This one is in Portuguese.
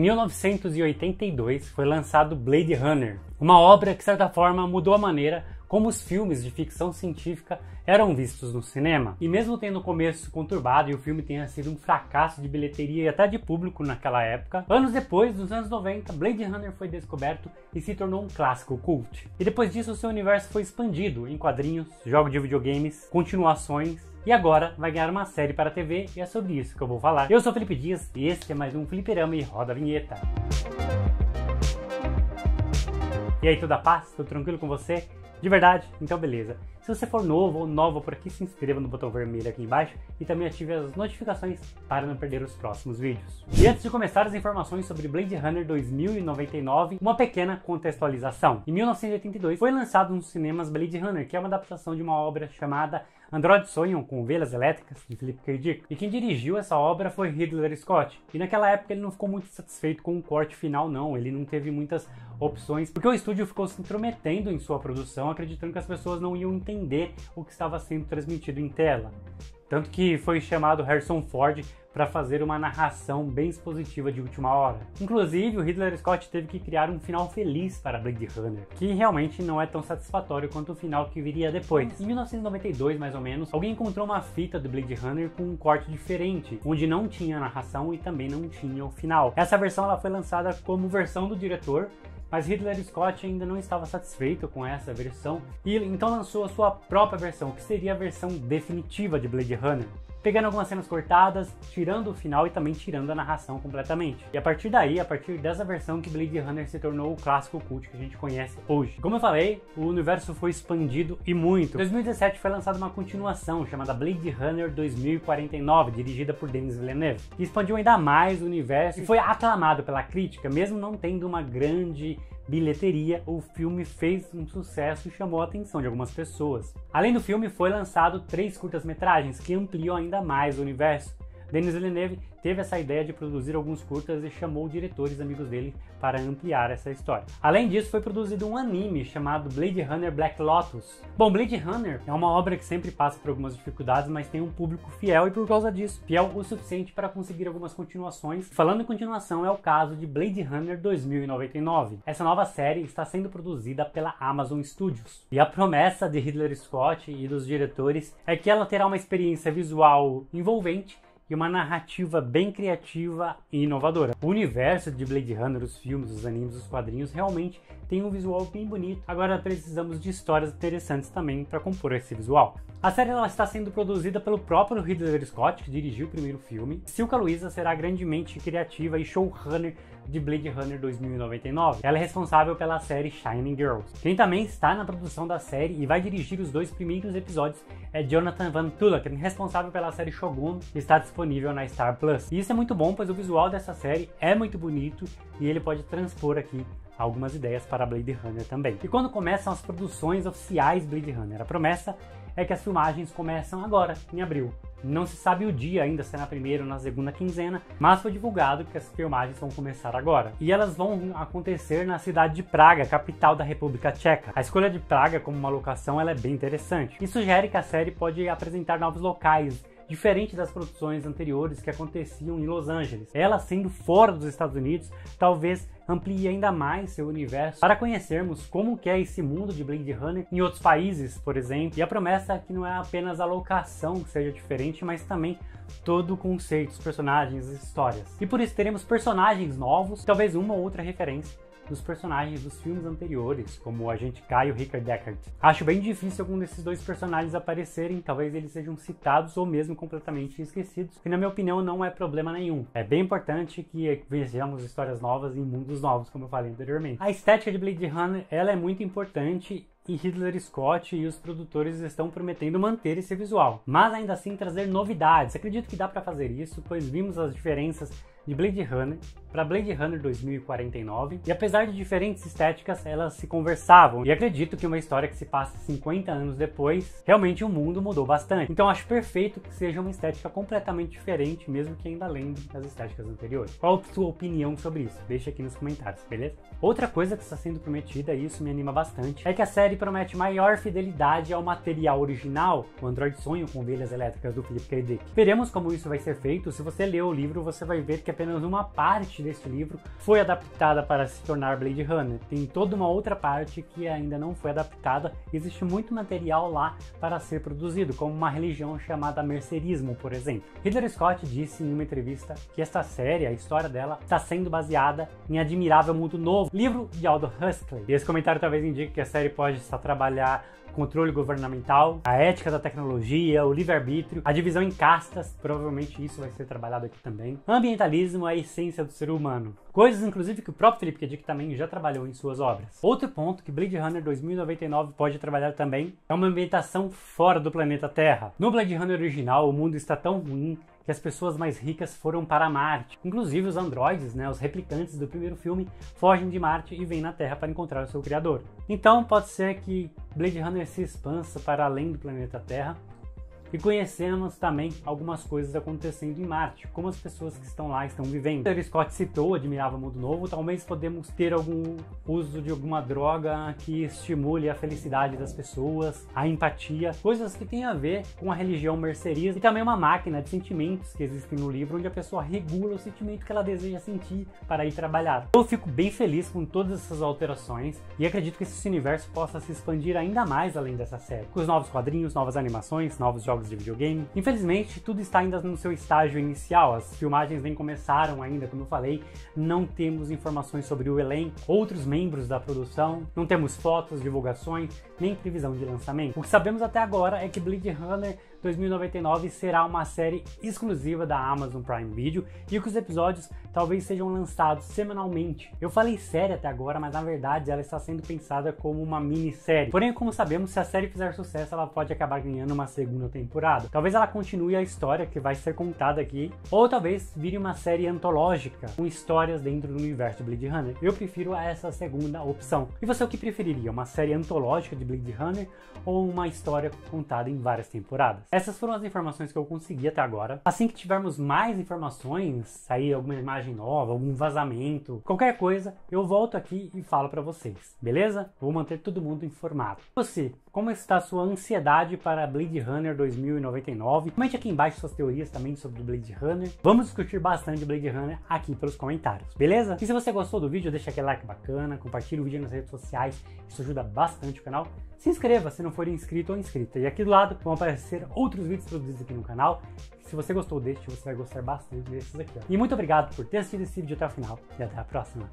1982 foi lançado Blade Runner, uma obra que de certa forma mudou a maneira como os filmes de ficção científica eram vistos no cinema. E mesmo tendo um começo conturbado e o filme tenha sido um fracasso de bilheteria e até de público naquela época, anos depois, nos anos 90, Blade Runner foi descoberto e se tornou um clássico cult. E depois disso, o seu universo foi expandido em quadrinhos, jogos de videogames, continuações, e agora vai ganhar uma série para a TV e é sobre isso que eu vou falar. Eu sou Felipe Dias e este é mais um Fliperama e roda a vinheta. E aí, tudo a paz? Tudo tranquilo com você? De verdade? Então beleza. Se você for novo ou nova por aqui, se inscreva no botão vermelho aqui embaixo e também ative as notificações para não perder os próximos vídeos. E antes de começar as informações sobre Blade Runner 2099, uma pequena contextualização. Em 1982 foi lançado nos cinemas Blade Runner, que é uma adaptação de uma obra chamada Androides Sonham com Ovelhas Elétricas, de Philip K. Dick. E quem dirigiu essa obra foi Ridley Scott. E naquela época ele não ficou muito satisfeito com o corte final não, ele não teve muitas opções, porque o estúdio ficou se intrometendo em sua produção, acreditando que as pessoas não iam entender o que estava sendo transmitido em tela. Tanto que foi chamado Harrison Ford para fazer uma narração bem expositiva de última hora. Inclusive, o Ridley Scott teve que criar um final feliz para Blade Runner, que realmente não é tão satisfatório quanto o final que viria depois. Em 1992, mais ou menos, alguém encontrou uma fita do Blade Runner com um corte diferente, onde não tinha narração e também não tinha o final. Essa versão ela foi lançada como versão do diretor, mas Ridley Scott ainda não estava satisfeito com essa versão e então lançou a sua própria versão, que seria a versão definitiva de Blade Runner, pegando algumas cenas cortadas, tirando o final e também tirando a narração completamente. E a partir daí, a partir dessa versão que Blade Runner se tornou o clássico cult que a gente conhece hoje. Como eu falei, o universo foi expandido e muito. Em 2017 foi lançada uma continuação chamada Blade Runner 2049, dirigida por Denis Villeneuve, que expandiu ainda mais o universo e foi aclamado pela crítica, mesmo não tendo uma grande bilheteria. O filme fez um sucesso e chamou a atenção de algumas pessoas. Além do filme, foi lançado 3 curtas-metragens que ampliam ainda mais o universo. Denis Villeneuve teve essa ideia de produzir alguns curtas e chamou diretores amigos dele para ampliar essa história. Além disso, foi produzido um anime chamado Blade Runner Black Lotus. Bom, Blade Runner é uma obra que sempre passa por algumas dificuldades, mas tem um público fiel e por causa disso, fiel o suficiente para conseguir algumas continuações. Falando em continuação, é o caso de Blade Runner 2099. Essa nova série está sendo produzida pela Amazon Studios. E a promessa de Ridley Scott e dos diretores é que ela terá uma experiência visual envolvente e uma narrativa bem criativa e inovadora. O universo de Blade Runner, os filmes, os animes, os quadrinhos, realmente tem um visual bem bonito. Agora precisamos de histórias interessantes também para compor esse visual. A série ela está sendo produzida pelo próprio Ridley Scott, que dirigiu o primeiro filme. Silka Luisa será grandemente criativa e showrunner de Blade Runner 2099. Ela é responsável pela série Shining Girls. Quem também está na produção da série e vai dirigir os 2 primeiros episódios é Jonathan Van Tulleken, responsável pela série Shogun, que está disponível na Star Plus. E isso é muito bom, pois o visual dessa série é muito bonito e ele pode transpor aqui algumas ideias para Blade Runner também. E quando começam as produções oficiais Blade Runner? A promessa é que as filmagens começam agora, em abril. Não se sabe o dia ainda, se é na primeira ou na segunda quinzena, mas foi divulgado que as filmagens vão começar agora. E elas vão acontecer na cidade de Praga, capital da República Tcheca. A escolha de Praga como uma locação ela é bem interessante. E sugere que a série pode apresentar novos locais, diferente das produções anteriores que aconteciam em Los Angeles. Ela sendo fora dos Estados Unidos, talvez amplie ainda mais seu universo para conhecermos como que é esse mundo de Blade Runner em outros países, por exemplo. E a promessa é que não é apenas a locação que seja diferente, mas também todo o conceito, os personagens, as histórias. E por isso teremos personagens novos, talvez uma ou outra referência dos personagens dos filmes anteriores, como o Agente K e o Richter Deckard. Acho bem difícil algum desses 2 personagens aparecerem, talvez eles sejam citados ou mesmo completamente esquecidos, que na minha opinião não é problema nenhum. É bem importante que vejamos histórias novas em mundos novos, como eu falei anteriormente. A estética de Blade Runner, ela é muito importante e Ridley Scott e os produtores estão prometendo manter esse visual, mas ainda assim trazer novidades. Acredito que dá para fazer isso, pois vimos as diferenças de Blade Runner para Blade Runner 2049 e apesar de diferentes estéticas, elas se conversavam e acredito que uma história que se passa 50 anos depois, realmente o mundo mudou bastante. Então acho perfeito que seja uma estética completamente diferente, mesmo que ainda lembre das estéticas anteriores. Qual a sua opinião sobre isso? Deixa aqui nos comentários, beleza? Outra coisa que está sendo prometida, e isso me anima bastante, é que a série promete maior fidelidade ao material original, o Android Sonho com Ovelhas Elétricas do Philip K. Dick. Veremos como isso vai ser feito. Se você ler o livro, você vai ver que apenas uma parte deste livro foi adaptada para se tornar Blade Runner. Tem toda uma outra parte que ainda não foi adaptada. Existe muito material lá para ser produzido, como uma religião chamada mercerismo, por exemplo. Ridley Scott disse em uma entrevista que esta série, a história dela, está sendo baseada em Admirável Mundo Novo, livro de Aldous Huxley. E esse comentário talvez indique que a série pode estar trabalhar controle governamental, a ética da tecnologia, o livre-arbítrio, a divisão em castas, provavelmente isso vai ser trabalhado aqui também. Ambientalismo, a essência do ser humano. Coisas, inclusive, que o próprio Philip K. Dick também já trabalhou em suas obras. Outro ponto que Blade Runner 2099 pode trabalhar também é uma ambientação fora do planeta Terra. No Blade Runner original, o mundo está tão ruim que as pessoas mais ricas foram para Marte. Inclusive os androides, os replicantes do primeiro filme, fogem de Marte e vêm na Terra para encontrar o seu criador. Então pode ser que Blade Runner se expansa para além do planeta Terra e conhecemos também algumas coisas acontecendo em Marte, como as pessoas que estão lá estão vivendo. Ridley Scott citou Admirável Mundo Novo, talvez podemos ter algum uso de alguma droga que estimule a felicidade das pessoas, a empatia, coisas que têm a ver com a religião mercerismo e também uma máquina de sentimentos que existe no livro, onde a pessoa regula o sentimento que ela deseja sentir para ir trabalhar. Eu fico bem feliz com todas essas alterações e acredito que esse universo possa se expandir ainda mais além dessa série, com os novos quadrinhos, novas animações, novos jogos de videogame. Infelizmente, tudo está ainda no seu estágio inicial, as filmagens nem começaram ainda, como eu falei, não temos informações sobre o elenco, outros membros da produção, não temos fotos, divulgações, nem previsão de lançamento. O que sabemos até agora é que Blade Runner 2099 será uma série exclusiva da Amazon Prime Video e que os episódios talvez sejam lançados semanalmente. Eu falei série até agora, mas na verdade ela está sendo pensada como uma minissérie. Porém, como sabemos, se a série fizer sucesso, ela pode acabar ganhando uma segunda temporada. Talvez ela continue a história que vai ser contada aqui, ou talvez vire uma série antológica com histórias dentro do universo de Blade Runner. Eu prefiro essa segunda opção. E você, o que preferiria? Uma série antológica de Blade Runner ou uma história contada em várias temporadas? Essas foram as informações que eu consegui até agora. Assim que tivermos mais informações, sair alguma imagem nova, algum vazamento, qualquer coisa, eu volto aqui e falo pra vocês, beleza? Vou manter todo mundo informado. Você, como está a sua ansiedade para Blade Runner 2099? Comente aqui embaixo suas teorias também sobre Blade Runner. Vamos discutir bastante Blade Runner aqui pelos comentários, beleza? E se você gostou do vídeo, deixa aquele like bacana, compartilha o vídeo nas redes sociais, isso ajuda bastante o canal. Se inscreva se não for inscrito ou inscrita. E aqui do lado vão aparecer outros vídeos produzidos aqui no canal. Se você gostou deste, você vai gostar bastante desses aqui. Ó. E muito obrigado por ter assistido esse vídeo até o final. E até a próxima.